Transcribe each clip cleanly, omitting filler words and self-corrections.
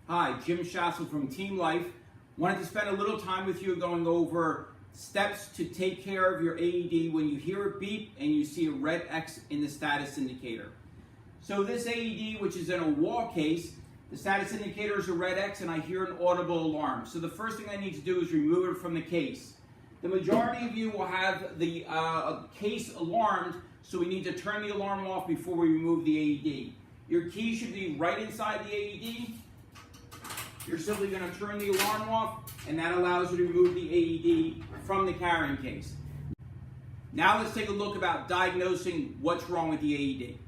Hi, Jim Shassel from Team Life. Wanted to spend a little time with you going over steps to take care of your AED when you hear a beep and you see a red X in the status indicator. So this AED, which is in a wall case, the status indicator is a red X and I hear an audible alarm. So the first thing I need to do is remove it from the case. The majority of you will have the case alarmed, so we need to turn the alarm off before we remove the AED. Your key should be right inside the AED. You're simply going to turn the alarm off, and that allows you to remove the AED from the carrying case. Now let's take a look about diagnosing what's wrong with the AED.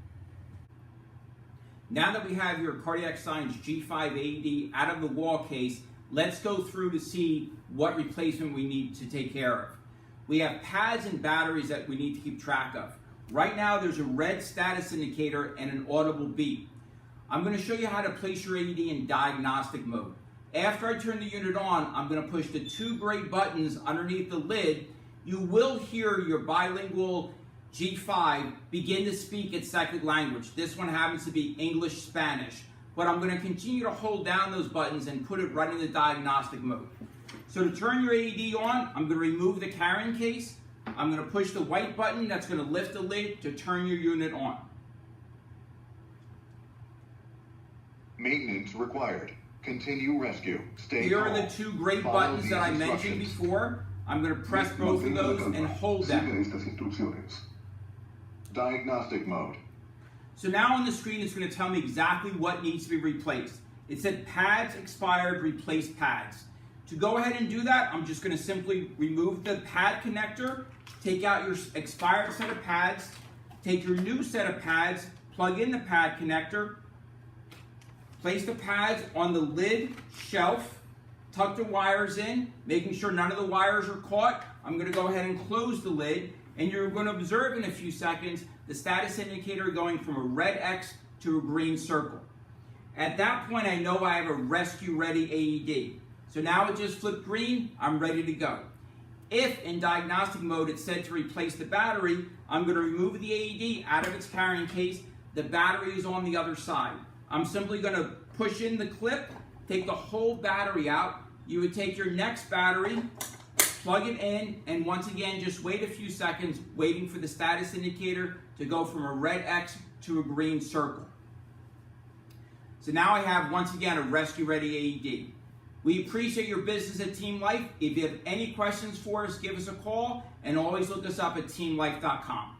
Now that we have your cardiac signs G5 AED out of the wall case, let's go through to see what replacement we need to take care of. We have pads and batteries that we need to keep track of. Right now there's a red status indicator and an audible beep. I'm going to show you how to place your AED in diagnostic mode. After I turn the unit on, I'm going to push the two gray buttons underneath the lid. You will hear your bilingual G5 begin to speak its second language. This one happens to be English-Spanish. But I'm going to continue to hold down those buttons and put it right in the diagnostic mode. So to turn your AED on, I'm going to remove the carrying case. I'm going to push the white button that's going to lift the lid to turn your unit on. Maintenance required. Continue rescue. Stay Here calm. are the two gray Follow buttons these that I mentioned instructions. before. I'm going to press both of those and hold them. Sigue estas instrucciones. Diagnostic mode. So now on the screen it's going to tell me exactly what needs to be replaced. It said pads expired, replace pads. To go ahead and do that, I'm just going to simply remove the pad connector, take out your expired set of pads, take your new set of pads, plug in the pad connector, place the pads on the lid shelf, tuck the wires in, making sure none of the wires are caught. I'm going to go ahead and close the lid, and you're going to observe in a few seconds the status indicator going from a red X to a green circle. At that point, I know I have a rescue-ready AED. So now it just flipped green, I'm ready to go. If in diagnostic mode it said to replace the battery, I'm going to remove the AED out of its carrying case. The battery is on the other side. I'm simply going to push in the clip, take the whole battery out. You would take your next battery, plug it in, and once again just wait a few seconds waiting for the status indicator to go from a red X to a green circle. So now I have once again a rescue-ready AED. We appreciate your business at Team Life. If you have any questions for us, give us a call and always look us up at teamlife.com.